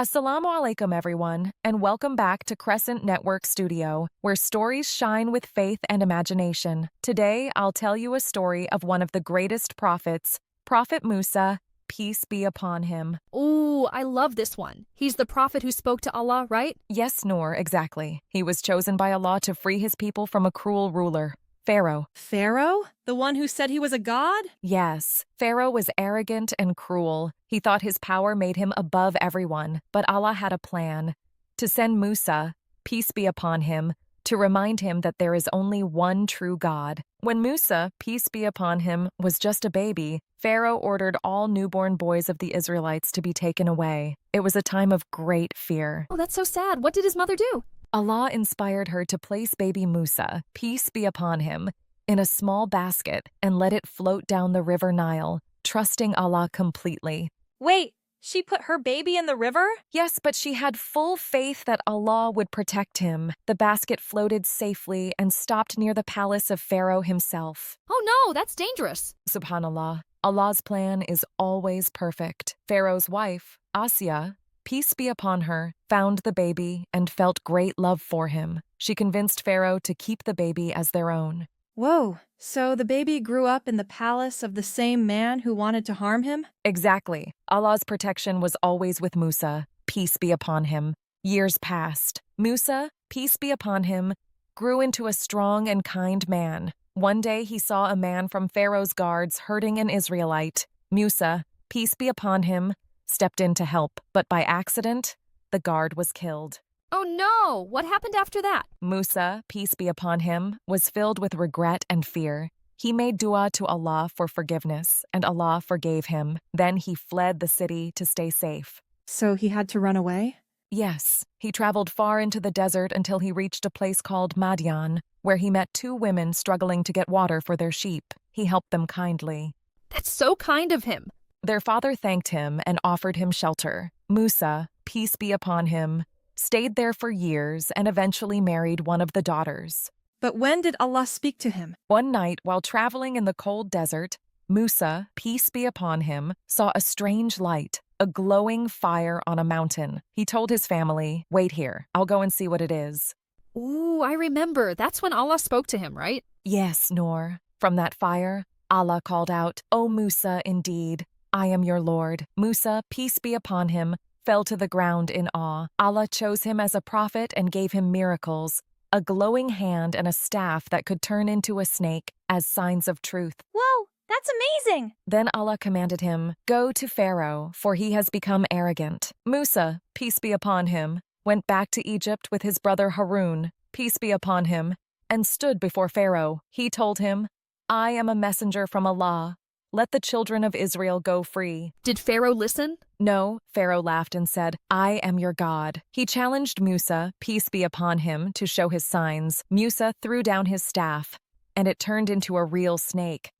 Assalamu alaikum, everyone, and welcome back to Crescent Network Studio, where stories shine with faith and imagination. Today, I'll tell you a story of one of the greatest prophets, Prophet Moosa, peace be upon him. Ooh, I love this one. He's the prophet who spoke to Allah, right? Yes, Noor, exactly. He was chosen by Allah to free his people from a cruel ruler, Pharaoh. Pharaoh? The one who said he was a god? Yes, Pharaoh was arrogant and cruel. He thought his power made him above everyone, but Allah had a plan to send Musa, peace be upon him, to remind him that there is only one true God. When Musa, peace be upon him, was just a baby, Pharaoh ordered all newborn boys of the Israelites to be taken away. It was a time of great fear. Oh, that's so sad. What did his mother do? Allah inspired her to place baby Musa, peace be upon him, in a small basket and let it float down the river Nile, trusting Allah completely. Wait, she put her baby in the river? Yes, but she had full faith that Allah would protect him. The basket floated safely and stopped near the palace of Pharaoh himself. Oh no, that's dangerous. Subhanallah, Allah's plan is always perfect. Pharaoh's wife, Asya, peace be upon her, found the baby and felt great love for him. She convinced Pharaoh to keep the baby as their own. Whoa, so the baby grew up in the palace of the same man who wanted to harm him? Exactly. Allah's protection was always with Musa, peace be upon him. Years passed. Musa, peace be upon him, grew into a strong and kind man. One day he saw a man from Pharaoh's guards hurting an Israelite. Musa, peace be upon him, stepped in to help, but by accident, the guard was killed. Oh no, what happened after that? Musa, peace be upon him, was filled with regret and fear. He made dua to Allah for forgiveness, and Allah forgave him. Then he fled the city to stay safe. So he had to run away? Yes, he traveled far into the desert until he reached a place called Madyan, where he met two women struggling to get water for their sheep. He helped them kindly. That's so kind of him. Their father thanked him and offered him shelter. Musa, peace be upon him, stayed there for years and eventually married one of the daughters. But when did Allah speak to him? One night, while traveling in the cold desert, Musa, peace be upon him, saw a strange light, a glowing fire on a mountain. He told his family, "Wait here, I'll go and see what it is." Ooh, I remember. That's when Allah spoke to him, right? Yes, Noor. From that fire, Allah called out, "O Musa, indeed, I am your Lord." Musa, peace be upon him, fell to the ground in awe. Allah chose him as a prophet and gave him miracles, a glowing hand and a staff that could turn into a snake as signs of truth. Whoa, that's amazing! Then Allah commanded him, "Go to Pharaoh, for he has become arrogant." Musa, peace be upon him, went back to Egypt with his brother Harun, peace be upon him, and stood before Pharaoh. He told him, "I am a messenger from Allah. Let the children of Israel go free." Did Pharaoh listen? No, Pharaoh laughed and said, "I am your God." He challenged Musa, peace be upon him, to show his signs. Musa threw down his staff, and it turned into a real snake.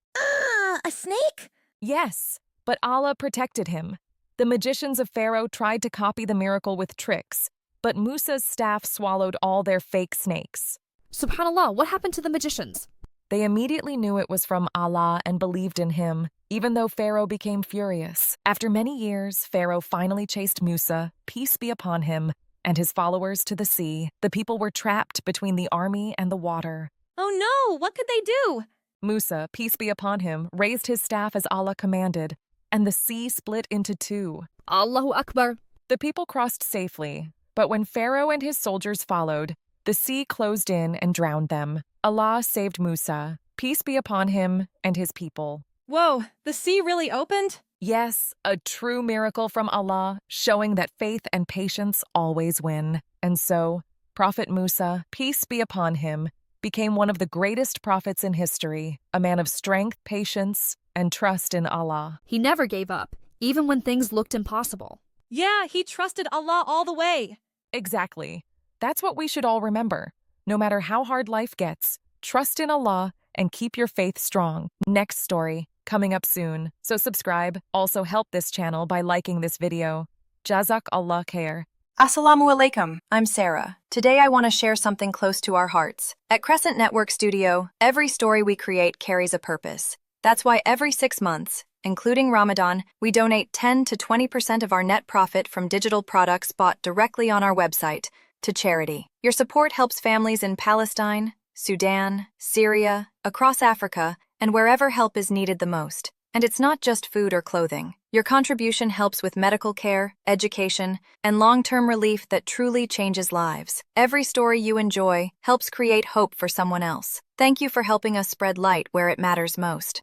A snake? Yes, but Allah protected him. The magicians of Pharaoh tried to copy the miracle with tricks, but Musa's staff swallowed all their fake snakes. Subhanallah, what happened to the magicians? They immediately knew it was from Allah and believed in him, even though Pharaoh became furious. After many years, Pharaoh finally chased Musa, peace be upon him, and his followers to the sea. The people were trapped between the army and the water. Oh no, what could they do? Musa, peace be upon him, raised his staff as Allah commanded, and the sea split into two. Allahu Akbar. The people crossed safely, but when Pharaoh and his soldiers followed, the sea closed in and drowned them. Allah saved Musa, peace be upon him, and his people. Whoa, the sea really opened? Yes, a true miracle from Allah, showing that faith and patience always win. And so, Prophet Moosa, peace be upon him, became one of the greatest prophets in history, a man of strength, patience, and trust in Allah. He never gave up, even when things looked impossible. Yeah, he trusted Allah all the way. Exactly. That's what we should all remember. No matter how hard life gets, trust in Allah and keep your faith strong. Next story, coming up soon. So subscribe. Also help this channel by liking this video. Jazak Allah khair. Assalamu alaikum, I'm Sarah. Today I want to share something close to our hearts. At Crescent Network Studio, every story we create carries a purpose. That's why every 6 months, including Ramadan, we donate 10 to 20% of our net profit from digital products bought directly on our website to charity. Your support helps families in Palestine, Sudan, Syria, across Africa, and wherever help is needed the most. And it's not just food or clothing. Your contribution helps with medical care, education, and long-term relief that truly changes lives. Every story you enjoy helps create hope for someone else. Thank you for helping us spread light where it matters most.